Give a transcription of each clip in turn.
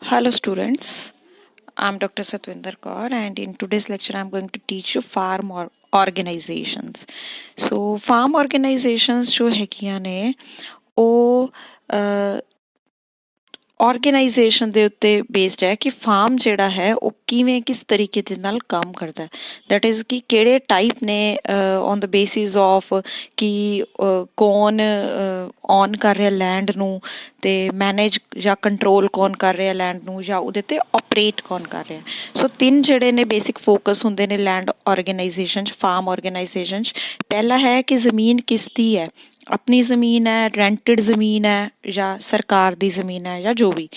Hello students, I'm Dr. Satwinder Kaur and in today's lecture I'm going to teach you farm organizations. So farm organizations ਜੋ ਹੈਗੀਆਂ ਨੇ ਉਹ organisation ਦੇ ਉੱਤੇ based ਹੈ ਕਿ ਫਾਰਮ ਜਿਹੜਾ ਹੈ ਉਹ ਕਿਵੇਂ ਕਿਸ ਤਰੀਕੇ ਦੇ ਨਾਲ ਕੰਮ ਕਰਦਾ ਹੈ। ਦੈਟ ਇਜ਼ ਕਿ ਕਿਹੜੇ ਟਾਈਪ ਨੇ ਔਨ ਦ ਬੇਸਿਸ ਆਫ ਕਿ ਕੌਣ ਔਨ ਕਰ ਰਿਹਾ ਲੈਂਡ ਨੂੰ ਤੇ ਮੈਨੇਜ ਜਾਂ ਕੰਟਰੋਲ ਕੌਣ ਕਰ ਰਿਹਾ ਲੈਂਡ ਨੂੰ ਜਾਂ ਉਹਦੇ ਤੇ ਆਪਰੇਟ ਕੌਣ ਕਰ ਰਿਹਾ। ਸੋ ਤਿੰਨ ਜਿਹੜੇ ਨੇ ਬੇਸਿਕ ਫੋਕਸ ਹੁੰਦੇ ਨੇ ਲੈਂਡ ਆਰਗੇਨਾਈਜੇਸ਼ਨ 'ਚ ਫਾਰਮ ਆਰਗੇਨਾਈਜੇਸ਼ਨ 'ਚ। ਪਹਿਲਾ ਹੈ ਕਿ ਜ਼ਮੀਨ ਕਿਸ ਦੀ ਹੈ, ਆਪਣੀ ਜ਼ਮੀਨ ਹੈ, ਰੈਂਟਡ ਜ਼ਮੀਨ ਹੈ ਜਾਂ ਸਰਕਾਰ ਦੀ ਜ਼ਮੀਨ ਹੈ ਜਾਂ ਜੋ ਵੀ।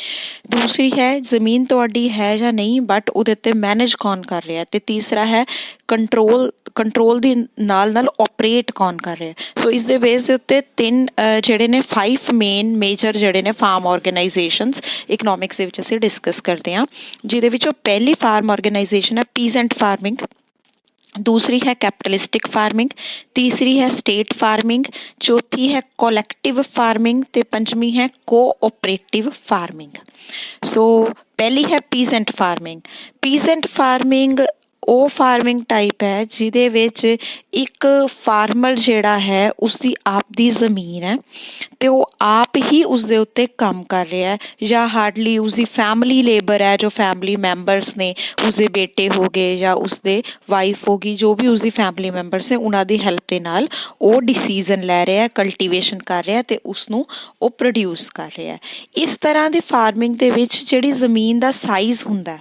ਦੂਸਰੀ ਹੈ ਜ਼ਮੀਨ ਤੁਹਾਡੀ ਹੈ ਜਾਂ ਨਹੀਂ ਬਟ ਉਹਦੇ ਤੇ ਮੈਨੇਜ ਕੌਣ ਕਰ ਰਿਹਾ ਤੇ ਤੀਸਰਾ ਹੈ ਕੰਟਰੋਲ ਦੀ ਨਾਲ ਆਪਰੇਟ ਕੌਣ ਕਰ ਰਿਹਾ। ਸੋ ਇਸ ਦੇ ਬੇਸ ਦੇ ਉੱਤੇ ਤਿੰਨ ਜਿਹੜੇ ਨੇ 5 ਮੇਨ ਮੇਜਰ ਜਿਹੜੇ ਨੇ ਫਾਰਮ ਆਰਗੇਨਾਈਜੇਸ਼ਨਸ ਇਕਨੋਮਿਕਸ ਦੇ ਵਿੱਚ ਅਸੀਂ ਡਿਸਕਸ ਕਰਦੇ ਹਾਂ, ਜਿਹਦੇ ਵਿੱਚੋਂ ਪਹਿਲੀ ਫਾਰਮ ਆਰਗੇਨਾਈਜੇਸ਼ਨ ਹੈ ਪੀਜ਼ੈਂਟ ਫਾਰਮਿੰਗ, दूसरी है कैपिटलिस्टिक फार्मिंग, तीसरी है स्टेट फार्मिंग, चौथी है कोलैक्टिव फार्मिंग ते पंचवी है कोऑपरेटिव फार्मिंग। सो पहली है पीजेंट फार्मिंग। पीजेंट फार्मिंग ਉਹ ਫਾਰਮਿੰਗ ਟਾਈਪ ਹੈ ਜਿਹਦੇ ਵਿੱਚ ਇੱਕ ਫਾਰਮਰ ਜਿਹੜਾ ਹੈ ਉਸਦੀ ਆਪ ਦੀ ਜ਼ਮੀਨ ਹੈ ਤੇ ਉਹ ਆਪ ਹੀ ਉਸਦੇ ਉੱਤੇ ਕੰਮ ਕਰ ਰਿਹਾ ਹੈ ਜਾਂ ਹਾਰਡਲੀ ਉਸਦੀ ਫੈਮਿਲੀ ਲੇਬਰ ਹੈ, ਜੋ ਫੈਮਿਲੀ ਮੈਂਬਰਸ ਨੇ ਉਸਦੇ ਬੇਟੇ ਹੋ ਗਏ ਜਾਂ ਉਸਦੇ ਵਾਈਫ ਹੋ ਗਈ, ਜੋ ਵੀ ਉਸਦੀ ਫੈਮਿਲੀ ਮੈਂਬਰਸ ਨੇ ਉਹਨਾਂ ਦੀ ਹੈਲਪ ਦੇ ਨਾਲ ਉਹ ਡਿਸੀਜ਼ਨ ਲੈ ਰਿਹਾ, ਕਲਟੀਵੇਸ਼ਨ ਕਰ ਰਿਹਾ ਤੇ ਉਸਨੂੰ ਉਹ ਪ੍ਰੋਡਿਊਸ ਕਰ ਰਿਹਾ। ਇਸ ਤਰ੍ਹਾਂ ਦੀ ਫਾਰਮਿੰਗ ਦੇ ਵਿੱਚ ਜਿਹੜੀ ਜ਼ਮੀਨ ਦਾ ਸਾਈਜ਼ ਹੁੰਦਾ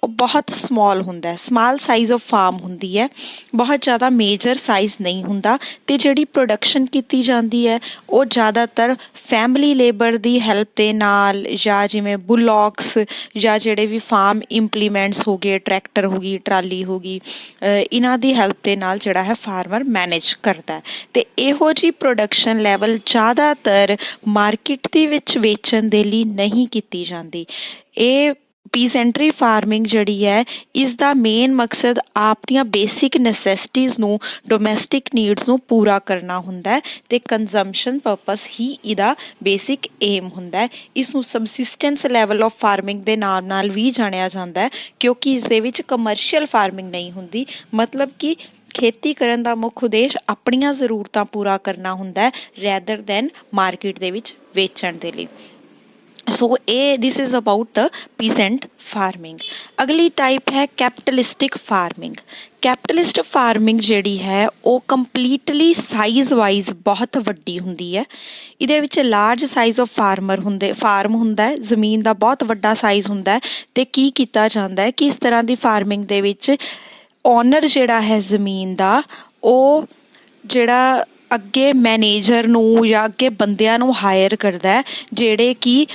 ਉਹ ਬਹੁਤ ਸਮਾਲ ਹੁੰਦਾ ਹੈ, ਸਮਾਲ ਸਾਈਜ਼ ਆਫ ਫਾਰਮ ਹੁੰਦੀ ਹੈ, ਬਹੁਤ ਜ਼ਿਆਦਾ ਮੇਜਰ ਸਾਈਜ਼ ਨਹੀਂ ਹੁੰਦਾ ਤੇ ਜਿਹੜੀ ਪ੍ਰੋਡਕਸ਼ਨ ਕੀਤੀ ਜਾਂਦੀ ਹੈ ਉਹ ਜ਼ਿਆਦਾਤਰ ਫੈਮਿਲੀ ਲੇਬਰ ਦੀ ਹੈਲਪ ਦੇ ਨਾਲ ਜਾਂ ਜਿਵੇਂ ਬੁਲੌਕਸ ਜਾਂ ਜਿਹੜੇ ਵੀ ਫਾਰਮ ਇੰਪਲੀਮੈਂਟਸ ਹੋ ਗਏ, ਟਰੈਕਟਰ ਹੋ ਗਈ, ਟਰਾਲੀ ਹੋ ਗਈ, ਇਹਨਾਂ ਦੀ ਹੈਲਪ ਦੇ ਨਾਲ ਜਿਹੜਾ ਹੈ ਫਾਰਮਰ ਮੈਨੇਜ ਕਰਦਾ ਤੇ ਇਹੋ ਜਿਹੀ ਪ੍ਰੋਡਕਸ਼ਨ ਲੈਵਲ ਜ਼ਿਆਦਾਤਰ ਮਾਰਕੀਟ ਦੇ ਵਿੱਚ ਵੇਚਣ ਦੇ ਲਈ ਨਹੀਂ ਕੀਤੀ ਜਾਂਦੀ। ਇਹ ਪੀਸੈਂਟਰੀ ਫਾਰਮਿੰਗ ਜਿਹੜੀ ਹੈ ਇਸ ਦਾ ਮੇਨ ਮਕਸਦ ਆਪ ਦੀਆਂ ਬੇਸਿਕ ਨੈਸੈਸਿਟੀਜ਼ ਨੂੰ, ਡੋਮੈਸਟਿਕ ਨੀਡਸ ਨੂੰ ਪੂਰਾ ਕਰਨਾ ਹੁੰਦਾ ਤੇ ਕੰਜ਼ੰਪਸ਼ਨ ਪਰਪਸ ਹੀ ਇਹਦਾ ਬੇਸਿਕ ਏਮ ਹੁੰਦਾ। ਇਸ ਨੂੰ ਸਬਸਿਸਟੈਂਸ ਲੈਵਲ ਆਫ ਫਾਰਮਿੰਗ ਦੇ ਨਾਮ ਨਾਲ ਵੀ ਜਾਣਿਆ ਜਾਂਦਾ ਕਿਉਂਕਿ ਇਸ ਦੇ ਵਿੱਚ ਕਮਰਸ਼ੀਅਲ ਫਾਰਮਿੰਗ ਨਹੀਂ ਹੁੰਦੀ, ਮਤਲਬ ਕਿ ਖੇਤੀ ਕਰਨ ਦਾ ਮੁੱਖ ਉਦੇਸ਼ ਆਪਣੀਆਂ ਜ਼ਰੂਰਤਾਂ ਪੂਰਾ ਕਰਨਾ ਹੁੰਦਾ ਰੈਦਰ ਦੈਨ ਮਾਰਕੀਟ ਦੇ ਵਿੱਚ ਵੇਚਣ ਦੇ ਲਈ। ਸੋ ਇਹ this is about the peasant farming. ਅਗਲੀ ਟਾਈਪ ਹੈ ਕੈਪੀਟਲਿਸਟਿਕ ਫਾਰਮਿੰਗ। ਕੈਪੀਟਲਿਸਟ ਫਾਰਮਿੰਗ ਜਿਹੜੀ ਹੈ ਉਹ ਕੰਪਲੀਟਲੀ ਸਾਈਜ਼ ਵਾਈਜ਼ ਬਹੁਤ ਵੱਡੀ ਹੁੰਦੀ ਹੈ। ਇਹਦੇ ਵਿੱਚ ਲਾਰਜ ਸਾਈਜ਼ ਆਫ ਫਾਰਮ ਹੁੰਦਾ ਹੈ, ਜ਼ਮੀਨ ਦਾ ਬਹੁਤ ਵੱਡਾ ਸਾਈਜ਼ ਹੁੰਦਾ ਹੈ ਤੇ ਕੀ ਕੀਤਾ ਜਾਂਦਾ ਹੈ ਕਿ ਇਸ ਤਰ੍ਹਾਂ ਦੀ ਫਾਰਮਿੰਗ ਦੇ ਵਿੱਚ ਓਨਰ ਜਿਹੜਾ ਹੈ ਜ਼ਮੀਨ ਦਾ ਉਹ ਜਿਹੜਾ ਅੱਗੇ ਮੈਨੇਜਰ ਨੂੰ ਜਾਂ ਅੱਗੇ ਬੰਦਿਆਂ ਨੂੰ ਹਾਇਰ ਕਰਦਾ ਜਿਹੜੇ ਕਿ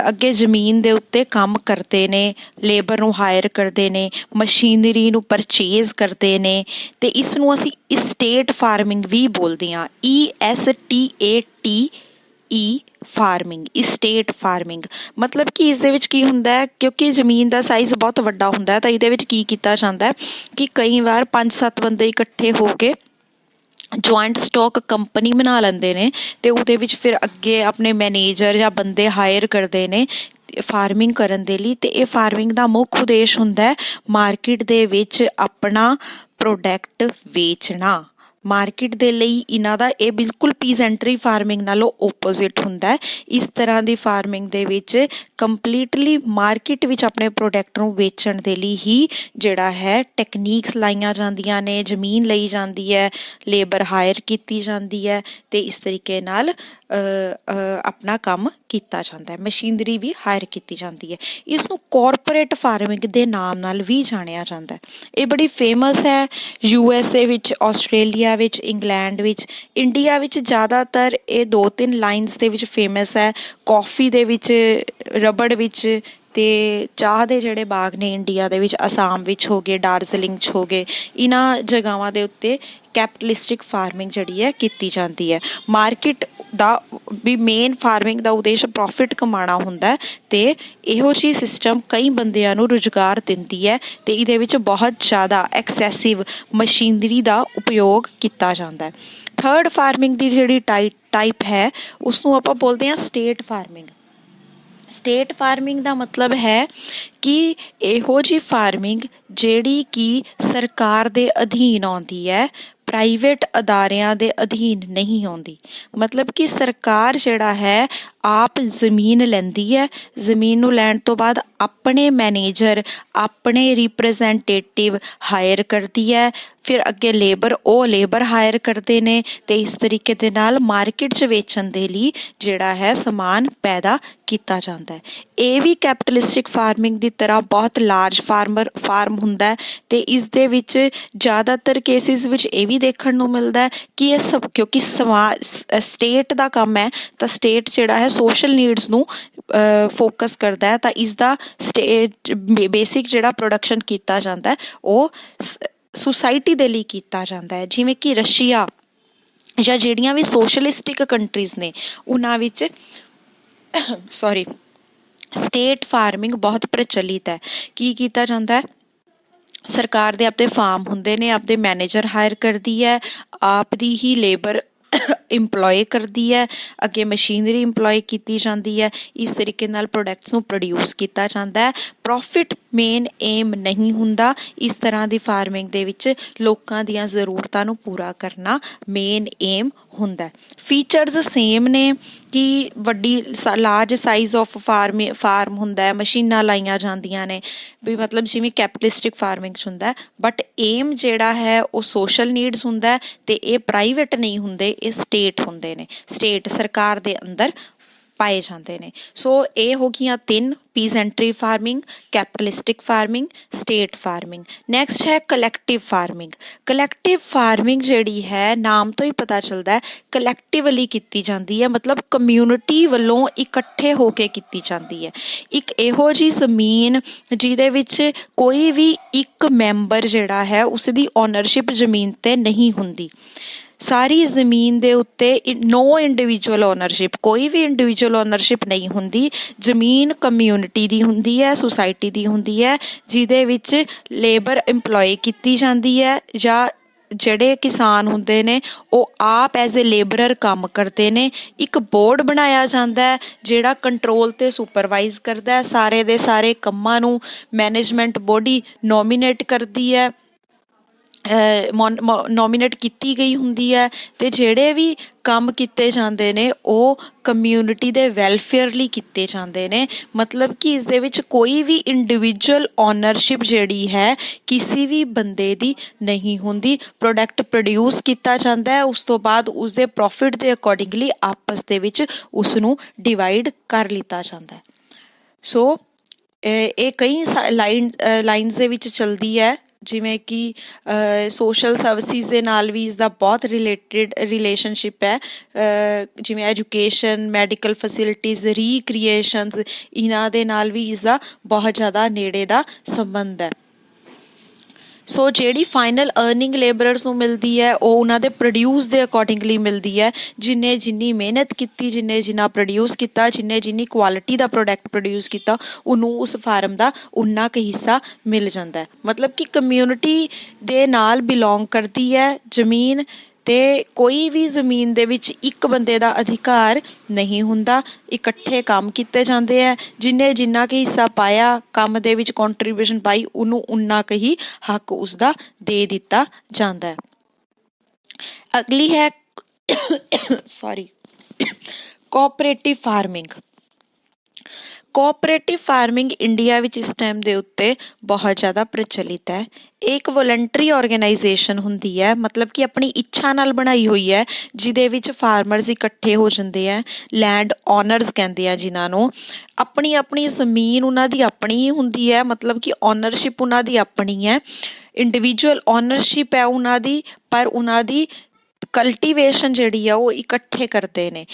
ਅੱਗੇ ਜ਼ਮੀਨ ਦੇ ਉੱਤੇ ਕੰਮ ਕਰਦੇ ਨੇ, ਲੇਬਰ ਨੂੰ ਹਾਇਰ ਕਰਦੇ ਨੇ, ਮਸ਼ੀਨਰੀ ਨੂੰ ਪਰਚੇਜ਼ ਕਰਦੇ ਨੇ ਤੇ ਇਸ ਨੂੰ ਅਸੀਂ ਇਸਟੇਟ ਫਾਰਮਿੰਗ ਵੀ ਬੋਲਦੇ ਹਾਂ। ESTATE ਫਾਰਮਿੰਗ, ਇਸਟੇਟ ਫਾਰਮਿੰਗ ਮਤਲਬ ਕਿ ਇਸ ਦੇ ਵਿੱਚ ਕੀ ਹੁੰਦਾ ਹੈ, ਕਿਉਂਕਿ ਜ਼ਮੀਨ ਦਾ ਸਾਈਜ਼ ਬਹੁਤ ਵੱਡਾ ਹੁੰਦਾ ਤਾਂ ਇਹਦੇ ਵਿੱਚ ਕੀ ਕੀਤਾ ਜਾਂਦਾ ਕਿ ਕਈ ਵਾਰ 5-7 ਬੰਦੇ ਇਕੱਠੇ ਹੋ ਕੇ ਜੁਆਇੰਟ ਸਟਾਕ ਕੰਪਨੀ ਬਣਾ ਲੈਂਦੇ ਨੇ ਤੇ ਉਹਦੇ ਵਿੱਚ ਫਿਰ ਅੱਗੇ ਆਪਣੇ ਮੈਨੇਜਰ ਜਾਂ ਬੰਦੇ ਹਾਇਰ ਕਰਦੇ ਨੇ ਫਾਰਮਿੰਗ ਕਰਨ ਦੇ ਲਈ ਤੇ ਇਹ ਫਾਰਮਿੰਗ ਦਾ ਮੁੱਖ ਉਦੇਸ਼ ਹੁੰਦਾ ਮਾਰਕੀਟ ਦੇ ਵਿੱਚ ਆਪਣਾ ਪ੍ਰੋਡਕਟ ਵੇਚਣਾ। ਮਾਰਕੀਟ ਦੇ ਲਈ ਇਹਨਾਂ ਦਾ ਇਹ ਬਿਲਕੁਲ ਪੀਜ਼ੈਂਟਰੀ ਫਾਰਮਿੰਗ ਨਾਲੋਂ ਓਪੋਜ਼ਿਟ ਹੁੰਦਾ। ਇਸ ਤਰ੍ਹਾਂ ਦੀ ਫਾਰਮਿੰਗ ਦੇ ਵਿੱਚ ਕੰਪਲੀਟਲੀ ਮਾਰਕੀਟ ਵਿੱਚ ਆਪਣੇ ਪ੍ਰੋਡਕਟ ਨੂੰ ਵੇਚਣ ਦੇ ਲਈ ਹੀ ਜਿਹੜਾ ਹੈ ਟੈਕਨੀਕਸ ਲਾਈਆਂ ਜਾਂਦੀਆਂ ਨੇ, ਜ਼ਮੀਨ ਲਈ ਜਾਂਦੀ ਹੈ, ਲੇਬਰ ਹਾਇਰ ਕੀਤੀ ਜਾਂਦੀ ਹੈ ਤੇ ਇਸ ਤਰੀਕੇ ਨਾਲ ਆਪਣਾ ਕੰਮ ਕੀਤਾ ਜਾਂਦਾ ਹੈ, ਮਸ਼ੀਨਰੀ ਵੀ ਹਾਇਰ ਕੀਤੀ ਜਾਂਦੀ ਹੈ। ਇਸ ਨੂੰ ਕਾਰਪੋਰੇਟ ਫਾਰਮਿੰਗ ਦੇ ਨਾਮ ਨਾਲ ਵੀ ਜਾਣਿਆ ਜਾਂਦਾ। ਇਹ ਬੜੀ ਫੇਮਸ ਹੈ USA ਵਿੱਚ, ਆਸਟ੍ਰੇਲੀਆ ਵਿੱਚ, ਇੰਗਲੈਂਡ ਵਿੱਚ। ਇੰਡੀਆ ਵਿੱਚ ਜ਼ਿਆਦਾਤਰ ਇਹ 2-3 ਲਾਈਨਸ ਦੇ ਵਿੱਚ ਫੇਮਸ ਹੈ, ਕਾਫੀ ਦੇ ਵਿੱਚ, ਰਬੜ ਵਿੱਚ ਤੇ ਚਾਹ ਦੇ ਜਿਹੜੇ ਬਾਗ ਨੇ ਇੰਡੀਆ ਦੇ ਵਿੱਚ, ਅਸਾਮ ਵਿੱਚ ਹੋ ਗਏ, ਦਾਰਜਲਿੰਗ 'ਚ ਹੋ ਗਏ, ਇਹਨਾਂ ਜਗ੍ਹਾਵਾਂ ਦੇ ਉੱਤੇ ਕੈਪੀਟਲਿਸਟਿਕ ਫਾਰਮਿੰਗ ਜਿਹੜੀ ਹੈ ਕੀਤੀ ਜਾਂਦੀ ਹੈ। ਮਾਰਕੀਟ ਦਾ ਵੀ ਮੇਨ ਫਾਰਮਿੰਗ ਦਾ ਉਦੇਸ਼ ਪ੍ਰੋਫਿਟ ਕਮਾਉਣਾ ਹੁੰਦਾ ਤੇ ਇਹੋ ਜਿਹੀ ਸਿਸਟਮ ਕਈ ਬੰਦਿਆਂ ਨੂੰ ਰੁਜ਼ਗਾਰ ਦਿੰਦੀ ਹੈ ਤੇ ਇਹਦੇ ਵਿੱਚ ਬਹੁਤ ਜ਼ਿਆਦਾ ਐਕਸੈਸਿਵ ਮਸ਼ੀਨਰੀ ਦਾ ਉਪਯੋਗ ਕੀਤਾ ਜਾਂਦਾ ਹੈ। ਥਰਡ ਫਾਰਮਿੰਗ ਦੀ ਜਿਹੜੀ ਟਾਈਪ ਹੈ ਉਸਨੂੰ ਆਪਾਂ ਬੋਲਦੇ ਹਾਂ ਸਟੇਟ ਫਾਰਮਿੰਗ। ਸਟੇਟ ਫਾਰਮਿੰਗ ਦਾ ਮਤਲਬ ਹੈ ਕਿ ਇਹੋ ਜਿਹੀ ਫਾਰਮਿੰਗ ਜਿਹੜੀ ਕਿ ਸਰਕਾਰ ਦੇ ਅਧੀਨ ਆਉਂਦੀ ਹੈ, ਪ੍ਰਾਈਵੇਟ ਅਦਾਰਿਆਂ ਦੇ ਅਧੀਨ ਨਹੀਂ ਆਉਂਦੀ। ਮਤਲਬ ਕਿ ਸਰਕਾਰ ਜਿਹੜਾ ਹੈ ਆਪ ਜ਼ਮੀਨ ਲੈਂਦੀ ਹੈ, ਜ਼ਮੀਨ ਨੂੰ ਲੈਣ ਤੋਂ ਬਾਅਦ ਆਪਣੇ ਮੈਨੇਜਰ, ਆਪਣੇ ਰਿਪਰੈਜ਼ੈਂਟੇਟਿਵ ਹਾਇਰ ਕਰਦੀ ਹੈ, ਫਿਰ ਅੱਗੇ ਲੇਬਰ ਹਾਇਰ ਕਰਦੇ ਨੇ ਤੇ ਇਸ ਤਰੀਕੇ ਦੇ ਨਾਲ ਮਾਰਕੀਟ 'ਚ ਵੇਚਣ ਦੇ ਲਈ ਜਿਹੜਾ ਹੈ ਸਮਾਨ ਪੈਦਾ ਕੀਤਾ ਜਾਂਦਾ ਹੈ। ਇਹ ਵੀ ਕੈਪੀਟਲਿਸਟਿਕ ਫਾਰਮਿੰਗ ਦੀ ਤਰ੍ਹਾਂ ਬਹੁਤ ਲਾਰਜ ਫਾਰਮ ਹੁੰਦਾ ਹੈ ਤੇ ਇਸ ਦੇ ਵਿੱਚ ਜ਼ਿਆਦਾਤਰ ਕੇਸਿਸ ਵਿੱਚ ਇਹ ਵੀ ਦੇਖਣ ਨੂੰ ਮਿਲਦਾ ਹੈ ਕਿ ਇਹ ਸਭ ਕਿਉਂਕਿ ਸਟੇਟ ਦਾ ਕੰਮ ਹੈ ਤਾਂ ਸਟੇਟ ਜਿਹੜਾ ਹੈ ਸੋਸ਼ਲ ਨੀਡਸ ਨੂੰ ਫੋਕਸ ਕਰਦਾ ਹੈ, ਤਾਂ ਇਸ ਦਾ ਬੇਸਿਕ ਜਿਹੜਾ ਪ੍ਰੋਡਕਸ਼ਨ ਕੀਤਾ ਜਾਂਦਾ ਹੈ ਉਹ ਸੁਸਾਇਟੀ ਦੇ ਲਈ ਕੀਤਾ ਜਾਂਦਾ ਹੈ। ਜਿਵੇਂ ਕਿ ਰਸ਼ੀਆ ਜਾਂ ਜਿਹੜੀਆਂ ਵੀ ਸੋਸ਼ਲਿਸਟਿਕ ਕੰਟਰੀਜ਼ ਨੇ ਉਹਨਾਂ ਵਿੱਚ ਸਟੇਟ ਫਾਰਮਿੰਗ ਬਹੁਤ ਪ੍ਰਚਲਿਤ ਹੈ। ਕੀ ਕੀਤਾ ਜਾਂਦਾ ਹੈ, ਸਰਕਾਰ ਦੇ ਆਪਣੇ ਫਾਰਮ ਹੁੰਦੇ ਨੇ, ਆਪਦੇ ਮੈਨੇਜਰ ਹਾਇਰ ਕਰਦੀ ਹੈ, ਆਪ ਦੀ ਹੀ ਲੇਬਰ ਇੰਪਲੋਏ ਕਰਦੀ ਹੈ, ਅੱਗੇ ਮਸ਼ੀਨਰੀ ਇੰਪਲੋਏ ਕੀਤੀ ਜਾਂਦੀ ਹੈ, ਇਸ ਤਰੀਕੇ ਨਾਲ ਪ੍ਰੋਡਕਟਸ ਨੂੰ ਪ੍ਰੋਡਿਊਸ ਕੀਤਾ ਜਾਂਦਾ ਹੈ। ਪ੍ਰੋਫਿਟ ਮੇਨ ਏਮ ਨਹੀਂ ਹੁੰਦਾ ਇਸ ਤਰ੍ਹਾਂ ਦੀ ਫਾਰਮਿੰਗ ਦੇ ਵਿੱਚ, ਲੋਕਾਂ ਦੀਆਂ ਜ਼ਰੂਰਤਾਂ ਨੂੰ ਪੂਰਾ ਕਰਨਾ ਮੇਨ ਏਮ ਹੁੰਦਾ। ਫੀਚਰਸ ਸੇਮ ਨੇ ਕਿ ਲਾਰਜ ਸਾਈਜ਼ ਆਫ ਫਾਰਮ ਹੁੰਦਾ ਹੈ, ਮਸ਼ੀਨਾਂ ਲਾਈਆਂ ਜਾਂਦੀਆਂ ਨੇ ਵੀ ਮਤਲਬ ਜਿਵੇਂ ਕੈਪੀਟਲਿਸਟਿਕ ਫਾਰਮਿੰਗ 'ਚ ਹੁੰਦਾ, ਬਟ ਏਮ ਜਿਹੜਾ ਹੈ ਉਹ ਸੋਸ਼ਲ ਨੀਡਸ ਹੁੰਦਾ ਤੇ ਇਹ ਪ੍ਰਾਈਵੇਟ ਨਹੀਂ ਹੁੰਦੇ, ਇਹ ਸਟੇਟ ਹੁੰਦੇ ਨੇ, ਸਟੇਟ ਸਰਕਾਰ ਦੇ ਅੰਦਰ ਪਾਏ ਜਾਂਦੇ ਨੇ। ਸੋ ਇਹ ਹੋ ਗਈਆਂ ਤਿੰਨ: peasantry farming, capitalistic farming, state farming. Next ਹੈ ਕਲੈਕਟਿਵ ਫਾਰਮਿੰਗ। ਕਲੈਕਟਿਵ ਫਾਰਮਿੰਗ ਜਿਹੜੀ ਹੈ ਨਾਮ ਤੋਂ ਹੀ ਪਤਾ ਚੱਲਦਾ ਹੈ ਕਲੈਕਟਿਵਲੀ ਕੀਤੀ ਜਾਂਦੀ ਹੈ, ਮਤਲਬ ਕਮਿਊਨਿਟੀ ਵੱਲੋਂ ਇਕੱਠੇ ਹੋ ਕੇ ਕੀਤੀ ਜਾਂਦੀ ਹੈ। ਇੱਕ ਇਹੋ ਜਿਹੀ ਜ਼ਮੀਨ ਜਿਹਦੇ ਵਿੱਚ ਕੋਈ ਵੀ ਇੱਕ ਮੈਂਬਰ ਜਿਹੜਾ ਹੈ ਉਸਦੀ ਓਨਰਸ਼ਿਪ ਜ਼ਮੀਨ ਤੇ ਨਹੀਂ ਹੁੰਦੀ, ਸਾਰੀ ਜ਼ਮੀਨ ਦੇ ਉੱਤੇ ਨੋ ਇੰਡੀਵਿਜੂਅਲ ਓਨਰਸ਼ਿਪ, ਕੋਈ ਵੀ ਇੰਡੀਵਿਜੂਅਲ ਓਨਰਸ਼ਿਪ ਨਹੀਂ ਹੁੰਦੀ, ਜ਼ਮੀਨ ਕਮਿਊਨਿਟੀ ਦੀ ਹੁੰਦੀ ਹੈ, ਸੁਸਾਇਟੀ ਦੀ ਹੁੰਦੀ ਹੈ, ਜਿਹਦੇ ਵਿੱਚ ਲੇਬਰ ਇੰਪਲੋਏ ਕੀਤੀ ਜਾਂਦੀ ਹੈ ਜਾਂ ਜਿਹੜੇ ਕਿਸਾਨ ਹੁੰਦੇ ਨੇ ਉਹ ਆਪ ਐਜ਼ ਏ ਲੇਬਰਰ ਕੰਮ ਕਰਦੇ ਨੇ। ਇੱਕ ਬੋਰਡ ਬਣਾਇਆ ਜਾਂਦਾ ਹੈ ਜਿਹੜਾ ਕੰਟਰੋਲ ਤੇ ਸੁਪਰਵਾਈਜ਼ ਕਰਦਾ ਹੈ ਸਾਰੇ ਦੇ ਸਾਰੇ ਕੰਮਾਂ ਨੂੰ, ਮੈਨੇਜਮੈਂਟ ਬੋਡੀ ਨੋਮੀਨੇਟ ਕਰਦੀ ਹੈ, ਨੋਮੀਨੇਟ ਕੀਤੀ ਗਈ ਹੁੰਦੀ ਹੈ ਤੇ ਜਿਹੜੇ ਵੀ ਕੰਮ ਕੀਤੇ ਜਾਂਦੇ ਨੇ ਉਹ ਕਮਿਊਨਿਟੀ ਦੇ ਵੈਲਫੇਅਰ ਲਈ ਕੀਤੇ ਜਾਂਦੇ ਨੇ। ਮਤਲਬ ਕਿ ਇਸ ਦੇ ਵਿੱਚ ਕੋਈ ਵੀ ਇੰਡੀਵਿਜੂਅਲ ਓਨਰਸ਼ਿਪ ਜਿਹੜੀ ਹੈ ਕਿਸੇ ਵੀ ਬੰਦੇ ਦੀ ਨਹੀਂ ਹੁੰਦੀ। ਪ੍ਰੋਡਕਟ ਪ੍ਰੋਡਿਊਸ ਕੀਤਾ ਜਾਂਦਾ ਹੈ, ਉਸ ਤੋਂ ਬਾਅਦ ਉਸਦੇ ਪ੍ਰੋਫਿਟ ਦੇ ਅਕੋਰਡਿੰਗਲੀ ਆਪਸ ਦੇ ਵਿੱਚ ਉਸ ਨੂੰ ਡਿਵਾਈਡ ਕਰ ਲਿੱਤਾ ਜਾਂਦਾ ਹੈ। ਸੋ ਇਹ ਕਈ ਲਾਈਨਸ ਦੇ ਵਿੱਚ ਚਲਦੀ ਹੈ, ਜਿਵੇਂ ਕਿ ਸੋਸ਼ਲ ਸਰਵਿਸਿਜ਼ ਦੇ ਨਾਲ ਵੀ ਇਸਦਾ ਬਹੁਤ ਰਿਲੇਸ਼ਨਸ਼ਿਪ ਹੈ, ਜਿਵੇਂ ਐਜੂਕੇਸ਼ਨ, ਮੈਡੀਕਲ ਫੈਸਿਲਿਟੀਜ਼, ਰੀਕ੍ਰੀਏਸ਼ਨਸ, ਇਹਨਾਂ ਦੇ ਨਾਲ ਵੀ ਇਸਦਾ ਬਹੁਤ ਜ਼ਿਆਦਾ ਨੇੜੇ ਦਾ ਸੰਬੰਧ ਹੈ। ਸੋ ਜਿਹੜੀ ਫਾਈਨਲ ਅਰਨਿੰਗ ਲੇਬਰਰਸ ਨੂੰ ਮਿਲਦੀ ਹੈ ਉਹ ਉਹਨਾਂ ਦੇ ਪ੍ਰੋਡਿਊਸ ਦੇ ਅਕੋਰਡਿੰਗਲੀ ਮਿਲਦੀ ਹੈ। ਜਿੰਨੇ ਜਿੰਨੀ ਮਿਹਨਤ ਕੀਤੀ, ਜਿੰਨੇ ਜਿੰਨਾ ਪ੍ਰੋਡਿਊਸ ਕੀਤਾ, ਜਿੰਨੇ ਜਿੰਨੀ ਕੁਆਲਿਟੀ ਦਾ ਪ੍ਰੋਡਕਟ ਪ੍ਰੋਡਿਊਸ ਕੀਤਾ, ਉਹਨੂੰ ਉਸ ਫਾਰਮ ਦਾ ਉਨਾ ਕੁ ਹਿੱਸਾ ਮਿਲ ਜਾਂਦਾ। ਮਤਲਬ ਕਿ ਕਮਿਊਨਿਟੀ ਦੇ ਨਾਲ ਬਿਲੋਂਗ ਕਰਦੀ ਹੈ ਜ਼ਮੀਨ, ਤੇ ਕੋਈ ਵੀ ਜ਼ਮੀਨ ਦੇ ਵਿੱਚ ਇੱਕ ਬੰਦੇ ਦਾ ਅਧਿਕਾਰ ਨਹੀਂ ਹੁੰਦਾ, ਇਕੱਠੇ ਕੰਮ ਕੀਤੇ ਜਾਂਦੇ ਹੈ, ਜਿਹਨੇ ਜਿੰਨਾ ਕੁ ਹਿੱਸਾ ਪਾਇਆ ਕੰਮ ਦੇ ਵਿੱਚ, ਕੰਟਰੀਬਿਊਸ਼ਨ ਪਾਈ, ਉਹਨੂੰ ਉਨਾ ਕੁ ਹੀ ਹੱਕ ਉਸਦਾ ਦੇ ਦਿੱਤਾ ਜਾਂਦਾ ਹੈ। ਅਗਲੀ ਹੈ cooperative farming. Cooperative farming India ਵਿੱਚ ਇਸ ਟਾਈਮ ਦੇ ਉੱਤੇ ਬਹੁਤ ਜ਼ਿਆਦਾ ਪ੍ਰਚਲਿਤ ਹੈ। ਇਹ ਇੱਕ ਵੋਲੰਟਰੀ ਆਰਗੇਨਾਈਜੇਸ਼ਨ ਹੁੰਦੀ ਹੈ, ਮਤਲਬ ਕਿ ਆਪਣੀ ਇੱਛਾ ਨਾਲ ਬਣਾਈ ਹੋਈ ਹੈ, ਜਿਹਦੇ ਵਿੱਚ ਫਾਰਮਰਸ ਇਕੱਠੇ ਹੋ ਜਾਂਦੇ ਹੈ, ਲੈਂਡ ਓਨਰਸ ਕਹਿੰਦੇ ਆ ਜਿਨ੍ਹਾਂ ਨੂੰ। ਆਪਣੀ ਆਪਣੀ ਜ਼ਮੀਨ ਉਹਨਾਂ ਦੀ ਆਪਣੀ ਹੀ ਹੁੰਦੀ ਹੈ, ਮਤਲਬ ਕਿ ਓਨਰਸ਼ਿਪ ਉਹਨਾਂ ਦੀ ਆਪਣੀ ਹੈ, ਇੰਡੀਵਿਜੂਅਲ ਓਨਰਸ਼ਿਪ ਹੈ ਉਹਨਾਂ ਦੀ, ਪਰ ਉਹਨਾਂ ਦੀ ਕਲਟੀਵੇਸ਼ਨ ਜਿਹੜੀ ਆ ਉਹ ਇਕੱਠੇ ਕਰਦੇ ਨੇ।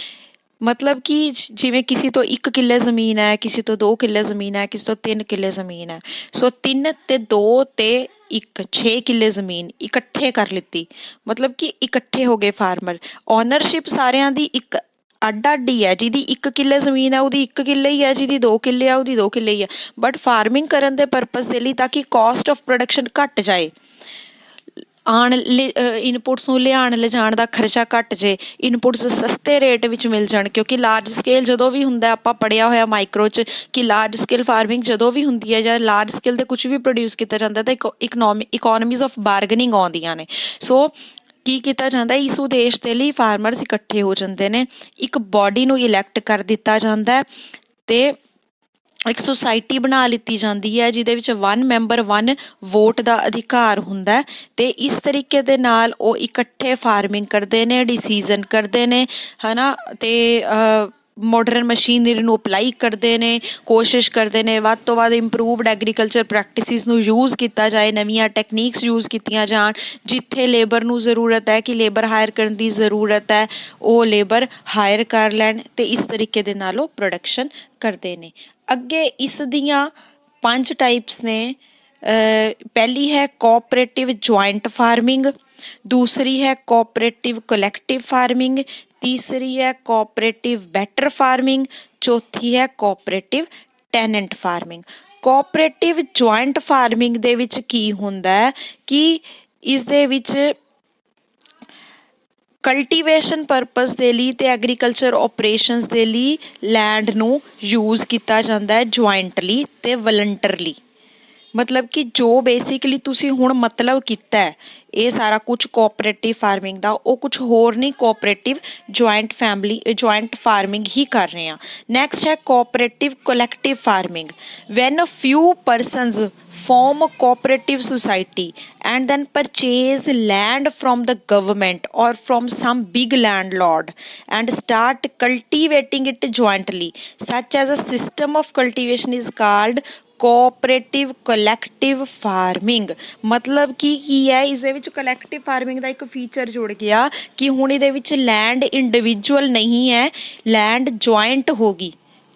ਮਤਲਬ ਕਿ ਜਿਵੇਂ ਕਿਸੇ ਤੋਂ 1 ਕਿੱਲੇ ਜ਼ਮੀਨ ਹੈ, ਕਿਸੇ ਤੋਂ 2 ਕਿੱਲੇ ਜ਼ਮੀਨ ਹੈ, ਕਿਸੇ ਤੋਂ 3 ਕਿੱਲੇ ਜ਼ਮੀਨ ਹੈ, ਸੋ 3 ਤੇ 2 ਤੇ 1 6 ਕਿੱਲੇ ਜ਼ਮੀਨ ਇਕੱਠੇ ਕਰ ਲਿੱਤੀ, ਮਤਲਬ ਕਿ ਇਕੱਠੇ ਹੋ ਗਏ ਫਾਰਮਰ। ਓਨਰਸ਼ਿਪ ਸਾਰਿਆਂ ਦੀ ਇੱਕ ਅੱਡ ਅੱਡ ਹੀ ਹੈ, ਜਿਹਦੀ 1 ਕਿੱਲੇ ਜ਼ਮੀਨ ਹੈ ਉਹਦੀ 1 ਕਿੱਲੇ ਹੀ ਹੈ, ਜਿਹਦੀ 2 ਕਿੱਲੇ ਆ ਉਹਦੀ 2 ਕਿੱਲੇ ਹੀ ਹੈ, ਬਟ ਫਾਰਮਿੰਗ ਕਰਨ ਦੇ ਪਰਪਸ ਦੇ ਲਈ ਤਾਂ ਕਿ ਕਾਸਟ ਆਫ ਪ੍ਰੋਡਕਸ਼ਨ ਘੱਟ ਜਾਏ, ਆਣ ਇਨਪੁਟਸ ਨੂੰ ਲਿਆਉਣ ਲਿਜਾਣ ਦਾ ਖਰਚਾ ਘੱਟ ਜੇ, ਇਨਪੁਟਸ ਸਸਤੇ ਰੇਟ ਵਿੱਚ ਮਿਲ ਜਾਣ, ਕਿਉਂਕਿ ਲਾਰਜ ਸਕੇਲ ਜਦੋਂ ਵੀ ਹੁੰਦਾ, ਆਪਾਂ ਪੜ੍ਹਿਆ ਹੋਇਆ ਮਾਈਕਰੋ 'ਚ ਕਿ ਲਾਰਜ ਸਕੇਲ ਫਾਰਮਿੰਗ ਜਦੋਂ ਵੀ ਹੁੰਦੀ ਹੈ ਜਾਂ ਲਾਰਜ ਸਕੇਲ 'ਤੇ ਕੁਝ ਵੀ ਪ੍ਰੋਡਿਊਸ ਕੀਤਾ ਜਾਂਦਾ ਤਾਂ ਇਕੋਨਮੀਜ਼ ਆਫ ਬਾਰਗਨਿੰਗ ਆਉਂਦੀਆਂ ਨੇ। ਸੋ ਕੀ ਕੀਤਾ ਜਾਂਦਾ, ਇਸ ਉਦੇਸ਼ ਦੇ ਲਈ ਫਾਰਮਰਸ ਇਕੱਠੇ ਹੋ ਜਾਂਦੇ ਨੇ, ਇੱਕ ਬੋਡੀ ਨੂੰ ਇਲੈਕਟ ਕਰ ਦਿੱਤਾ ਜਾਂਦਾ ਤੇ ਇੱਕ ਸੁਸਾਇਟੀ ਬਣਾ ਲਿੱਤੀ ਜਾਂਦੀ ਹੈ ਜਿਹਦੇ ਵਿੱਚ 1 ਮੈਂਬਰ 1 ਵੋਟ ਦਾ ਅਧਿਕਾਰ ਹੁੰਦਾ ਤੇ ਇਸ ਤਰੀਕੇ ਦੇ ਨਾਲ ਉਹ ਇਕੱਠੇ ਫਾਰਮਿੰਗ ਕਰਦੇ ਨੇ, ਡਿਸੀਜ਼ਨ ਕਰਦੇ ਨੇ, ਹਨਾ, ਤੇ ਮਾਡਰਨ ਮਸ਼ੀਨਰੀ ਨੂੰ ਅਪਲਾਈ ਕਰਦੇ ਨੇ, ਕੋਸ਼ਿਸ਼ ਕਰਦੇ ਨੇ ਵੱਧ ਤੋਂ ਵੱਧ ਇੰਪਰੂਵਡ ਐਗਰੀਕਲਚਰ ਪ੍ਰੈਕਟਿਸਿਸ ਨੂੰ ਯੂਜ਼ ਕੀਤਾ ਜਾਏ, ਨਵੀਆਂ ਟੈਕਨੀਕਸ ਯੂਜ਼ ਕੀਤੀਆਂ ਜਾਣ, ਜਿੱਥੇ ਲੇਬਰ ਨੂੰ ਜ਼ਰੂਰਤ ਹੈ ਕਿ ਲੇਬਰ ਹਾਇਰ ਕਰਨ ਦੀ ਜ਼ਰੂਰਤ ਹੈ ਉਹ ਲੇਬਰ ਹਾਇਰ ਕਰ ਲੈਣ ਤੇ ਇਸ ਤਰੀਕੇ ਦੇ ਨਾਲ ਉਹ ਪ੍ਰੋਡਕਸ਼ਨ ਕਰਦੇ ਨੇ। ਅੱਗੇ ਇਸ ਦੀਆਂ 5 ਟਾਈਪਸ ਨੇ। ਪਹਿਲੀ ਹੈ ਕੋਆਪਰੇਟਿਵ ਜੁਆਇੰਟ ਫਾਰਮਿੰਗ, ਦੂਸਰੀ ਹੈ ਕੋਆਪਰੇਟਿਵ ਕਲੈਕਟਿਵ ਫਾਰਮਿੰਗ, ਤੀਸਰੀ ਹੈ ਕੋਆਪਰੇਟਿਵ ਬੈਟਰ ਫਾਰਮਿੰਗ, ਚੌਥੀ ਹੈ cooperative tenant farming. Cooperative joint farming ਦੇ ਵਿੱਚ ਕੀ ਹੁੰਦਾ ਹੈ ਕਿ ਇਸ ਦੇ ਵਿੱਚ ਕਲਟੀਵੇਸ਼ਨ ਪਰਪਸ ਦੇ ਲਈ ਤੇ ਐਗਰੀਕਲਚਰ ਆਪਰੇਸ਼ਨਸ ਦੇ ਲਈ ਲੈਂਡ ਨੂੰ ਯੂਜ਼ ਕੀਤਾ ਜਾਂਦਾ ਹੈ ਜੁਆਇੰਟਲੀ ਤੇ ਵਲੰਟਰਲੀ। ਮਤਲਬ ਕਿ ਜੋ ਬੇਸਿਕਲੀ ਤੁਸੀਂ ਹੁਣ ਮਤਲਬ ਕੀਤਾ ਹੈ ਇਹ ਸਾਰਾ ਕੁਝ ਕੋਆਪਰੇਟਿਵ ਫਾਰਮਿੰਗ ਦਾ, ਉਹ ਕੁਝ ਹੋਰ ਨਹੀਂ, ਕੋਆਪਰੇਟਿਵ ਜੁਆਇੰਟ ਫਾਰਮਿੰਗ ਹੀ ਕਰ ਰਹੇ ਹਾਂ। ਨੈਕਸਟ ਹੈ cooperative collective farming, when a few persons form a cooperative society and then purchase land from the government or from some big landlord and start cultivating it jointly, such as a system of cultivation is called cooperative collective farming. ਮਤਲਬ ਕੀ ਹੈ, ਇਸ ਦੇ ਵਿੱਚ collective farming ਦਾ ਇੱਕ feature ਜੁੜ ਗਿਆ ਕਿ ਹੁਣ ਇਹਦੇ ਵਿੱਚ ਲੈਂਡ ਇੰਡੀਵਿਜੂਅਲ ਨਹੀਂ ਹੈ, ਲੈਂਡ ਜੁਆਇੰਟ ਹੋ ਗਈ।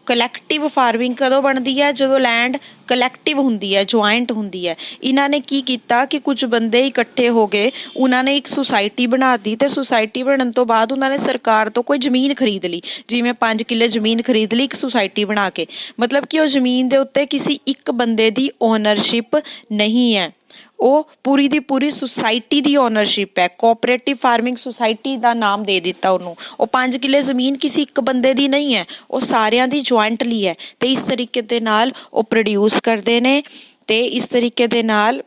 ਕਲੈਕਟਿਵ ਫਾਰਮਿੰਗ ਕਦੋਂ ਬਣਦੀ ਹੈ, ਜਦੋਂ ਲੈਂਡ ਕਲੈਕਟਿਵ ਹੁੰਦੀ ਹੈ, ਜੁਆਇੰਟ ਹੁੰਦੀ ਹੈ। ਇਹਨਾਂ ਨੇ ਕੀ ਕੀਤਾ ਕਿ ਕੁਝ ਬੰਦੇ ਇਕੱਠੇ ਹੋ ਗਏ, ਉਹਨਾਂ ਨੇ ਇੱਕ ਸੁਸਾਇਟੀ ਬਣਾ ਦਿੱਤੀ ਤੇ ਸੁਸਾਇਟੀ ਬਣਨ ਤੋਂ ਬਾਅਦ ਉਹਨਾਂ ਨੇ ਸਰਕਾਰ ਤੋਂ ਕੋਈ ਜ਼ਮੀਨ ਖਰੀਦ ਲਈ, ਜਿਵੇਂ 5 ਕਿੱਲੇ ਜ਼ਮੀਨ ਖਰੀਦ ਲਈ ਇੱਕ ਸੁਸਾਇਟੀ ਬਣਾ ਕੇ। ਮਤਲਬ ਕਿ ਉਹ ਜ਼ਮੀਨ ਦੇ ਉੱਤੇ ਕਿਸੇ ਇੱਕ ਬੰਦੇ ਦੀ ਓਨਰਸ਼ਿਪ ਨਹੀਂ ਹੈ, ਉਹ ਪੂਰੀ ਦੀ ਪੂਰੀ ਸੁਸਾਇਟੀ ਦੀ ਓਨਰਸ਼ਿਪ ਹੈ। ਕੋਆਪਰੇਟਿਵ ਫਾਰਮਿੰਗ ਸੁਸਾਇਟੀ ਦਾ ਨਾਮ ਦੇ ਦਿੱਤਾ ਉਹਨੂੰ। ਉਹ 5 ਕਿੱਲੇ ਜ਼ਮੀਨ ਕਿਸੇ ਇੱਕ ਬੰਦੇ ਦੀ ਨਹੀਂ ਹੈ, ਉਹ ਸਾਰਿਆਂ ਦੀ ਜੁਆਇੰਟਲੀ ਹੈ ਤੇ ਇਸ ਤਰੀਕੇ ਦੇ ਨਾਲ ਉਹ ਪ੍ਰੋਡਿਊਸ ਕਰਦੇ ਨੇ ਤੇ ਇਸ ਤਰੀਕੇ ਦੇ ਨਾਲ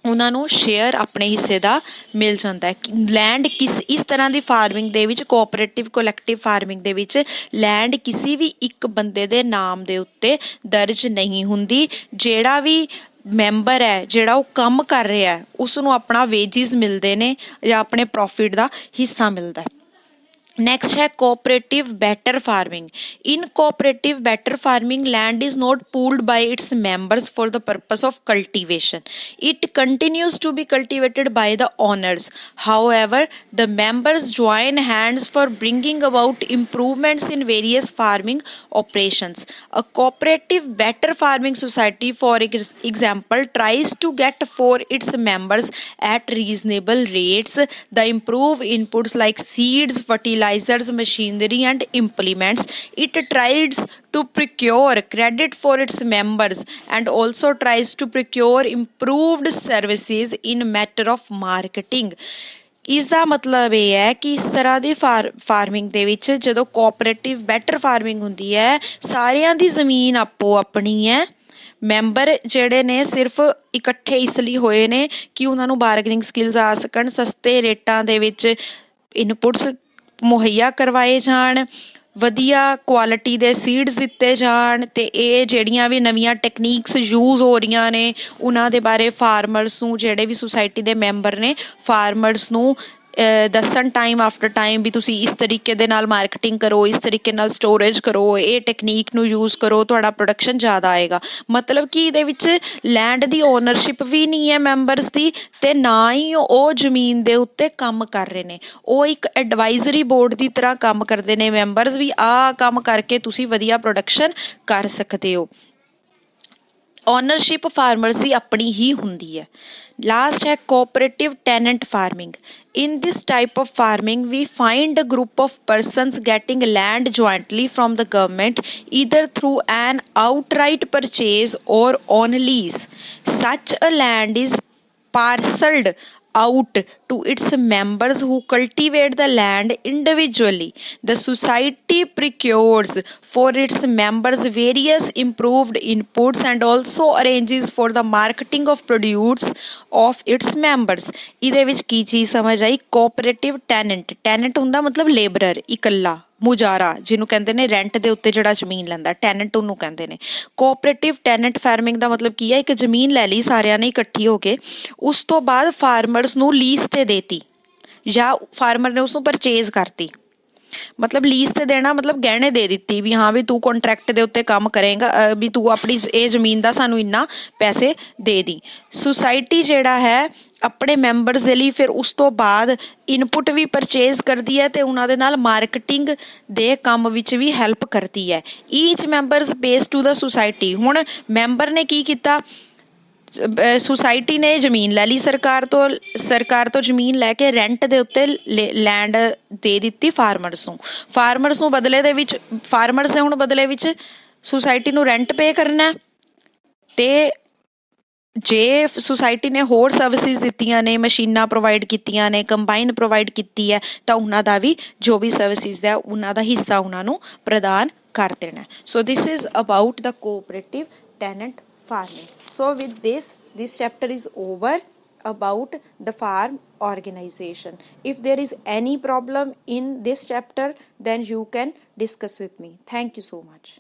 ਉਹਨਾਂ ਨੂੰ ਸ਼ੇਅਰ ਆਪਣੇ ਹਿੱਸੇ ਦਾ ਮਿਲ ਜਾਂਦਾ ਹੈ। ਲੈਂਡ ਇਸ ਤਰ੍ਹਾਂ ਦੀ ਫਾਰਮਿੰਗ ਦੇ ਵਿੱਚ, ਕੋਆਪਰੇਟਿਵ ਕਲੈਕਟਿਵ ਫਾਰਮਿੰਗ ਦੇ ਵਿੱਚ ਲੈਂਡ ਕਿਸੇ ਵੀ ਇੱਕ ਬੰਦੇ ਦੇ ਨਾਮ ਦੇ ਉੱਤੇ ਦਰਜ ਨਹੀਂ ਹੁੰਦੀ। ਜਿਹੜਾ ਵੀ ਮੈਂਬਰ ਹੈ, ਜਿਹੜਾ ਉਹ ਕੰਮ ਕਰ ਰਿਹਾ ਹੈ, ਉਸ ਨੂੰ ਆਪਣਾ ਵੇਜਿਸ ਮਿਲਦੇ ਨੇ ਜਾਂ ਆਪਣੇ ਪ੍ਰੋਫਿਟ ਦਾ ਹਿੱਸਾ ਮਿਲਦਾ ਹੈ। Next है cooperative better farming. In cooperative better farming, land is not pooled by its members for the purpose of cultivation. It continues to be cultivated by the owners. However, the members join hands for bringing about improvements in various farming operations. A cooperative better farming society, for example, tries to get for its members at reasonable rates the improved inputs like seeds, fertilizers, machinery and implements. It tries to procure credit for its members and also tries to procure improved services in matter of marketing. ਇਸ ਦਾ ਮਤਲਬ ਇਹ ਹੈ ਕਿ ਇਸ ਤਰ੍ਹਾਂ ਦੀ farming ਦੇ ਵਿੱਚ ਜਦੋਂ ਕੋਆਪਰੇਟਿਵ ਬੈਟਰ ਫਾਰਮਿੰਗ ਹੁੰਦੀ ਹੈ, ਸਾਰਿਆਂ ਦੀ ਜ਼ਮੀਨ ਆਪੋ ਆਪਣੀ ਹੈ, ਮੈਂਬਰ ਜਿਹੜੇ ਨੇ ਸਿਰਫ ਇਕੱਠੇ ਇਸ ਲਈ ਹੋਏ ਨੇ ਕਿ ਉਹਨਾਂ ਨੂੰ ਬਾਰਗਨਿੰਗ ਸਕਿੱਲਸ ਆ ਸਕਣ, ਸਸਤੇ ਰੇਟਾਂ ਦੇ ਵਿੱਚ ਇਨਪੁਟਸ ਮੁਹੱਈਆ ਕਰਵਾਏ ਜਾਣ, ਵਧੀਆ ਕੁਆਲਿਟੀ ਦੇ ਸੀਡਸ ਦਿੱਤੇ ਜਾਣ ਤੇ ਇਹ ਜਿਹੜੀਆਂ ਵੀ ਨਵੀਆਂ ਟੈਕਨੀਕਸ ਯੂਜ਼ ਹੋ ਰਹੀਆਂ ਨੇ ਉਹਨਾਂ ਦੇ ਬਾਰੇ ਫਾਰਮਰਸ ਨੂੰ, ਜਿਹੜੇ ਵੀ ਸੁਸਾਇਟੀ ਦੇ ਮੈਂਬਰ ਨੇ, ਫਾਰਮਰਸ ਨੂੰ ਦੱਸਣ ਟਾਈਮ ਆਫਟਰ ਟਾਈਮ ਵੀ ਤੁਸੀਂ ਇਸ ਤਰੀਕੇ ਦੇ ਨਾਲ ਮਾਰਕੀਟਿੰਗ ਕਰੋ, ਇਸ ਤਰੀਕੇ ਨਾਲ ਸਟੋਰੇਜ ਕਰੋ, ਇਹ ਟੈਕਨੀਕ ਨੂੰ ਯੂਜ਼ ਕਰੋ, ਤੁਹਾਡਾ ਪ੍ਰੋਡਕਸ਼ਨ ਜ਼ਿਆਦਾ ਆਏਗਾ। ਮਤਲਬ ਕਿ ਇਹਦੇ ਵਿੱਚ ਲੈਂਡ ਦੀ ਓਨਰਸ਼ਿਪ ਵੀ ਨਹੀਂ ਹੈ ਮੈਂਬਰਸ ਦੀ ਤੇ ਨਾ ਹੀ ਉਹ ਜ਼ਮੀਨ ਦੇ ਉੱਤੇ ਕੰਮ ਕਰ ਰਹੇ ਨੇ, ਉਹ ਇੱਕ ਐਡਵਾਈਜ਼ਰੀ ਬੋਰਡ ਦੀ ਤਰ੍ਹਾਂ ਕੰਮ ਕਰਦੇ ਨੇ ਮੈਂਬਰਸ ਵੀ, ਆਹ ਕੰਮ ਕਰਕੇ ਤੁਸੀਂ ਵਧੀਆ ਪ੍ਰੋਡਕਸ਼ਨ ਕਰ ਸਕਦੇ ਹੋ। ਓਨਰਸ਼ਿਪ ਫਾਰਮਰਸ ਦੀ ਆਪਣੀ ਹੀ ਹੁੰਦੀ ਹੈ। Last है cooperative tenant farming. In this type of farming, we find a group of persons getting land jointly from the government, either through an outright purchase or on lease. Such a land is parceled out to its members who cultivate the land individually. The society procures for its members various improved inputs and also arranges for the marketing of produce of its members. ਇਹਦੇ ਵਿੱਚ ਕੀ ਚੀਜ਼ ਸਮਝ ਆਈ? Cooperative tenant, tenant ਹੁੰਦਾ ਮਤਲਬ labourer, ਇਕੱਲਾ ਮੁਜਾਰਾ, ਜਿਹਨੂੰ ਕਹਿੰਦੇ ਨੇ ਰੈਂਟ ਦੇ ਉੱਤੇ ਜਿਹੜਾ ਜ਼ਮੀਨ ਲੈਂਦਾ, ਟੈਨੈਂਟ ਉਹਨੂੰ ਕਹਿੰਦੇ ਨੇ। ਕੋਆਪਰੇਟਿਵ ਟੈਨੈਂਟ ਫਾਰਮਿੰਗ ਦਾ ਮਤਲਬ ਕੀ ਹੈ? ਇੱਕ ਜ਼ਮੀਨ ਲੈ ਲਈ ਸਾਰਿਆਂ ਨੇ ਇਕੱਠੀ ਹੋ ਕੇ, ਉਸ ਤੋਂ ਬਾਅਦ ਫਾਰਮਰਸ ਨੂੰ ਲੀਜ਼ ਤੇ ਦੇਤੀ ਜਾਂ ਫਾਰਮਰ ਨੇ ਉਸਨੂੰ ਪਰਚੇਜ਼ ਕਰਤੀ। ਮਤਲਬ ਲੀਜ਼ ਤੇ ਦੇਣਾ ਮਤਲਬ ਗਹਿਣੇ ਦੇ ਦਿੱਤੀ ਵੀ ਹਾਂ ਵੀ ਤੂੰ ਕੰਟਰੈਕਟ ਦੇ ਉੱਤੇ ਕੰਮ ਕਰੇਗਾ, ਵੀ ਤੂੰ ਆਪਣੀ ਇਹ ਜ਼ਮੀਨ ਦਾ ਸਾਨੂੰ ਇੰਨਾ ਪੈਸੇ ਦੇ ਦੀ। ਸੁਸਾਇਟੀ ਜਿਹੜਾ ਹੈ ਆਪਣੇ ਮੈਂਬਰਸ ਦੇ ਲਈ ਫਿਰ ਉਸ ਤੋਂ ਬਾਅਦ ਇਨਪੁਟ ਵੀ ਪਰਚੇਜ਼ ਕਰਦੀ ਹੈ ਤੇ ਉਹਨਾਂ ਦੇ ਨਾਲ ਮਾਰਕੀਟਿੰਗ ਦੇ ਕੰਮ ਵਿੱਚ ਵੀ ਹੈਲਪ ਕਰਦੀ ਹੈ। Each members pays to the society. ਹੁਣ ਮੈਂਬਰ ਨੇ ਕੀ ਕੀਤਾ? ਸੁਸਾਇਟੀ ਨੇ ਜ਼ਮੀਨ ਲੈ ਲਈ ਸਰਕਾਰ ਤੋਂ ਜ਼ਮੀਨ ਲੈ ਕੇ ਰੈਂਟ ਦੇ ਉੱਤੇ ਲੈਂਡ ਦੇ ਦਿੱਤੀ ਫਾਰਮਰਸ ਨੂੰ। ਫਾਰਮਰਸ ਨੂੰ ਬਦਲੇ ਦੇ ਵਿੱਚ ਫਾਰਮਰਸ ਨੇ ਹੁਣ ਬਦਲੇ ਵਿੱਚ ਸੁਸਾਇਟੀ ਨੂੰ ਰੈਂਟ ਪੇ ਕਰਨਾ, ਤੇ ਜੇ ਸੁਸਾਇਟੀ ਨੇ ਹੋਰ ਸਰਵਿਸਿਜ਼ ਦਿੱਤੀਆਂ ਨੇ, ਮਸ਼ੀਨਾਂ ਪ੍ਰੋਵਾਈਡ ਕੀਤੀਆਂ ਨੇ, ਕੰਬਾਈਨ ਪ੍ਰੋਵਾਈਡ ਕੀਤੀ ਹੈ, ਤਾਂ ਉਹਨਾਂ ਦਾ ਵੀ ਜੋ ਵੀ ਸਰਵਿਸਿਜ਼ ਹੈ ਉਹਨਾਂ ਦਾ ਹਿੱਸਾ ਉਹਨਾਂ ਨੂੰ ਪ੍ਰਦਾਨ ਕਰ ਦੇਣਾ। So this is about the cooperative tenant farming. So with this chapter is over about the farm organization. If there is any problem in this chapter, then you can discuss with me. Thank you so much.